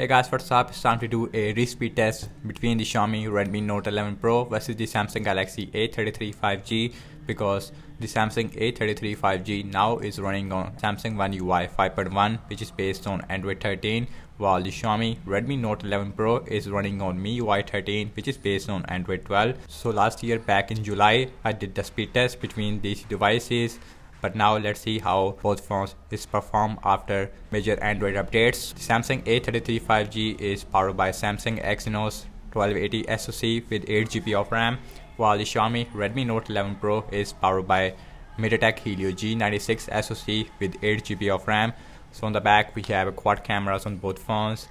Hey guys, what's up? It's time to do a respeed test between the Xiaomi Redmi Note 11 Pro versus the Samsung Galaxy A33 5G, because the Samsung A33 5G now is running on Samsung OneUI 5.1, which is based on Android 13, while the Xiaomi Redmi Note 11 Pro is running on MIUI 13, which is based on Android 12. So last year back in July, I did the speed test between these devices. But now let's see how both phones is perform after major Android updates. The Samsung A33 5G is powered by Samsung Exynos 1280 SoC with 8GB of RAM, while the Xiaomi Redmi Note 11 Pro is powered by MediaTek Helio G96 SoC with 8GB of RAM. So on the back we have quad cameras on both phones,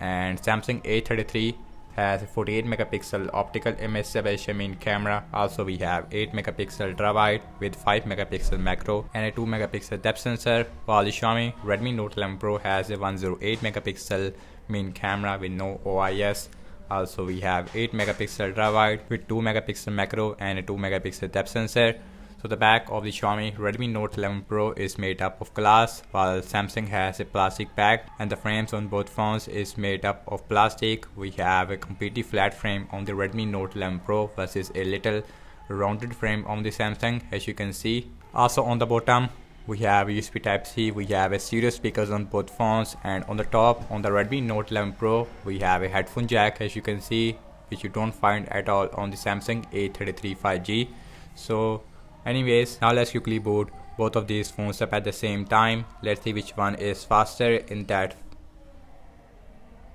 and Samsung A33 has a 48 megapixel optical image separation main camera. Also we have 8 megapixel ultra wide with 5 megapixel macro and a 2 megapixel depth sensor, while the Xiaomi Redmi Note 11 Pro has a 108 megapixel main camera with no OIS. Also we have 8 megapixel ultra wide with 2 megapixel macro and a 2 megapixel depth sensor. So the back of the Xiaomi Redmi Note 11 Pro is made up of glass, while Samsung has a plastic back, and the frames on both phones is made up of plastic. We have a completely flat frame on the Redmi Note 11 Pro versus a little rounded frame on the Samsung, as you can see. Also on the bottom we have USB Type-C, we have a stereo speakers on both phones, and on the top on the Redmi Note 11 Pro we have a headphone jack, as you can see, which you don't find at all on the Samsung A33 5G. So anyways, now let's quickly boot both of these phones up at the same time. Let's see which one is faster in that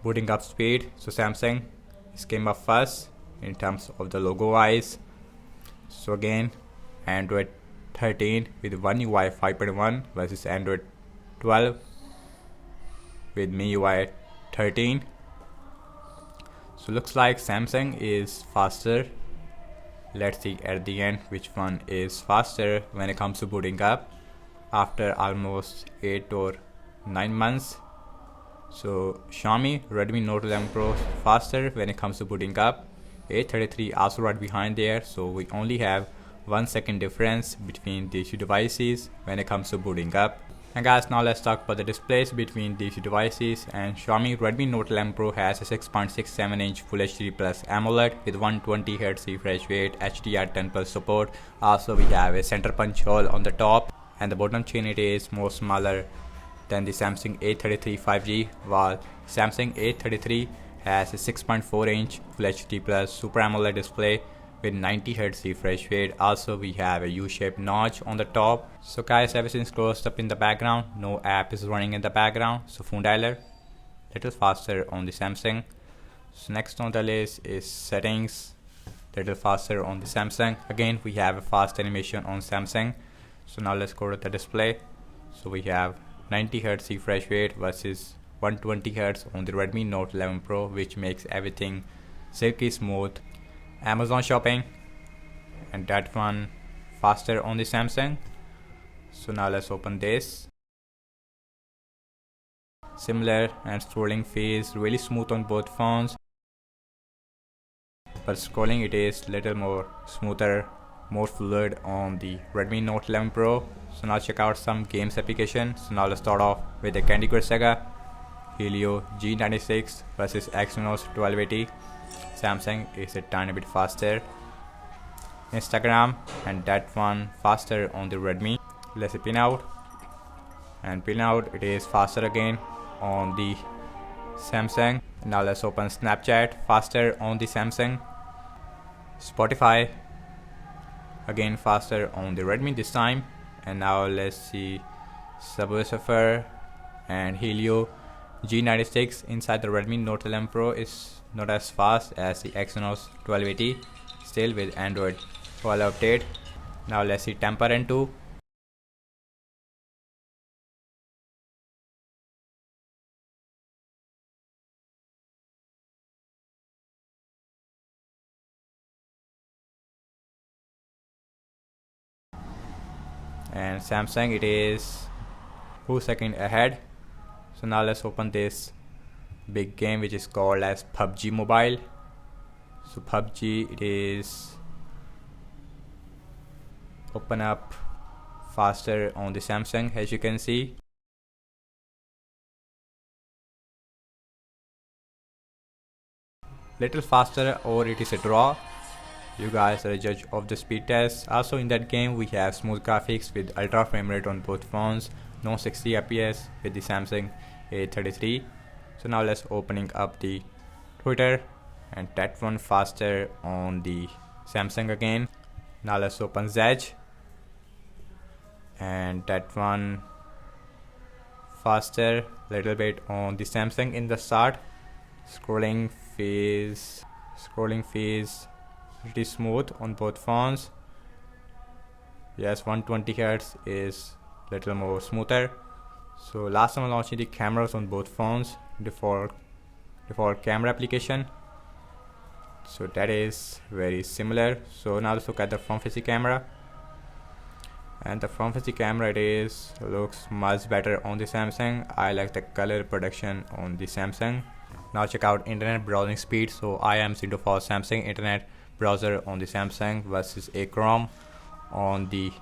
booting up speed. So Samsung came up first in terms of the logo wise. So again, Android 13 with OneUI 5.1 versus Android 12 with MIUI 13. So looks like Samsung is faster. Let's see at the end which one is faster when it comes to booting up after almost 8 or 9 months. So Xiaomi Redmi Note 11 Pro faster when it comes to booting up. A33 also right behind there, so we only have 1 second difference between these two devices when it comes to booting up. And guys, now let's talk about the displays between these two devices. And Xiaomi Redmi Note 11 Pro has a 6.67 inch Full HD Plus AMOLED with 120Hz refresh rate, HDR10 Plus support. Also we have a center punch hole on the top, and the bottom chain it is more smaller than the Samsung A33 5G, while Samsung A33 has a 6.4 inch Full HD Plus Super AMOLED display with 90Hz refresh rate. Also we have a U-shaped notch on the top. So guys, everything's closed up in the background, no app is running in the background. So phone dialer little faster on the Samsung. So next on the list is settings, little faster on the Samsung. Again we have a fast animation on Samsung. So now let's go to the display. So we have 90Hz refresh rate versus 120Hz on the Redmi Note 11 Pro, which makes everything silky smooth. Amazon shopping, and that one faster on the Samsung. So now let's open this. Similar, and scrolling feels really smooth on both phones, but scrolling it is little more smoother, more fluid on the Redmi Note 11 Pro. So now check out some games application. So now let's start off with the Candy Crush Saga. Helio G96 versus Exynos 1280. Samsung is a tiny bit faster. Instagram, and that one faster on the Redmi. Let's pin out, and pin out it is faster again on the Samsung. Now let's open Snapchat, faster on the Samsung. Spotify again faster on the Redmi this time. And now let's see Subway Surfer and Helio G96 inside the Redmi Note 11 Pro is not as fast as the Exynos 1280, still with Android 12 update. Now let's see Temper and 2. And Samsung it is 2 seconds ahead. So now let's open this big game which is called as PUBG Mobile. So PUBG it is open up faster on the Samsung, as you can see. little faster or it is a draw. You guys are a judge of the speed test. Also in that game we have smooth graphics with ultra frame rate on both phones, no 60 fps with the Samsung A33. So now let's opening up the Twitter, and that one faster on the Samsung again. Now let's open Zedge, and that one faster little bit on the Samsung in the start. Scrolling phase pretty smooth on both phones. Yes, 120 Hz is little more smoother. So last time I'm launching the cameras on both phones, default camera application, so that is very similar. So now let's look at the front facing camera, and the front facing camera looks much better on the Samsung. I like the color production on the Samsung. Now check out internet browsing speed. So I am seeing for Samsung internet browser on the Samsung versus a Chrome on the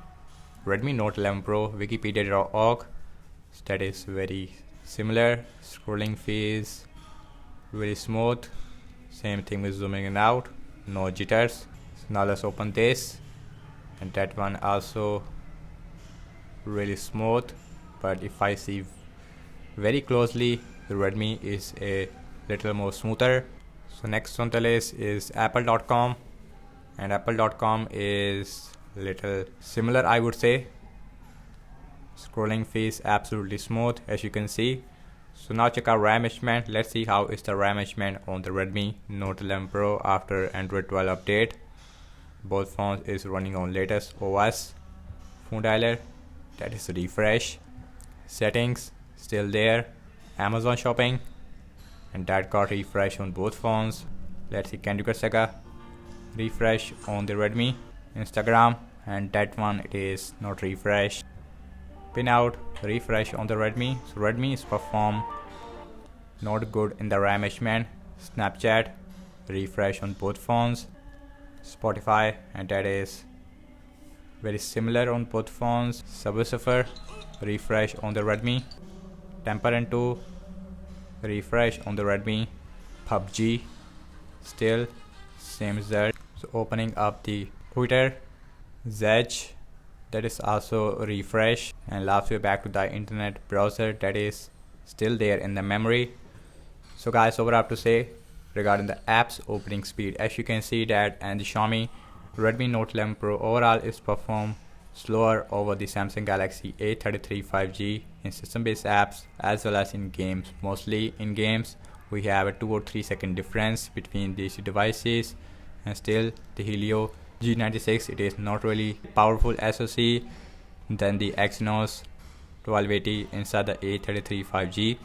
Redmi Note 11 Pro. Wikipedia.org, so that is very similar. Scrolling phase very smooth, same thing with zooming in out, no jitters. So now let's open this, and that one also really smooth, but if I see very closely the Redmi is a little more smoother. So next on the list is apple.com, and apple.com is little similar, I would say. Scrolling phase absolutely smooth, as you can see. So now check out RAM management. Let's see how is the RAM management on the Redmi Note 11 Pro after Android 12 update. Both phones is running on latest OS. Phone dialer, that is refresh. Settings still there. Amazon shopping, and that got refresh on both phones. Let's see Candy Crush Saga, refresh on the Redmi. Instagram, and that one it is not refresh. Pin out, refresh on the Redmi. So Redmi is perform not good in the RAM management. Snapchat, refresh on both phones. Spotify, and that is very similar on both phones. Subway Surfer, refresh on the Redmi. Temper 2, refresh on the Redmi. PUBG, still same result. So opening up the Twitter, Zedge, that is also refresh, and last we're back to the internet browser, that is still there in the memory. So guys, over I have to say regarding the apps opening speed, as you can see that, and the Xiaomi Redmi Note 11 Pro overall is perform slower over the Samsung Galaxy A33 5G in system based apps as well as in games. Mostly in games we have a 2 or 3 second difference between these devices, and still the Helio G96, it is not really powerful SoC than the Exynos 1280 inside the A33 5G.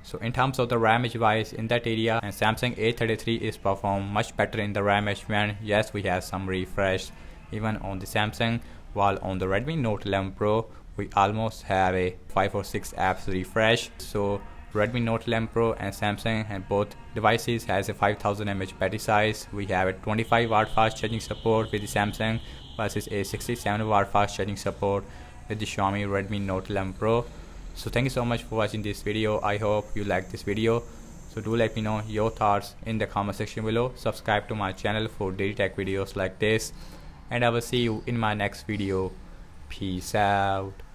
So in terms of the RAM device in that area, and Samsung A33 is perform much better in the RAM management. Yes, we have some refresh even on the Samsung, while on the Redmi Note 11 Pro we almost have a 5 or 6 apps refresh. So Redmi Note 11 Pro and Samsung, and both devices has a 5000 mAh battery size. We have a 25 watt fast charging support with the Samsung versus a 67 watt fast charging support with the Xiaomi Redmi Note 11 Pro. So thank you so much for watching this video. I hope you like this video. So do let me know your thoughts in the comment section below. Subscribe to my channel for daily tech videos like this, and I will see you in my next video. Peace out.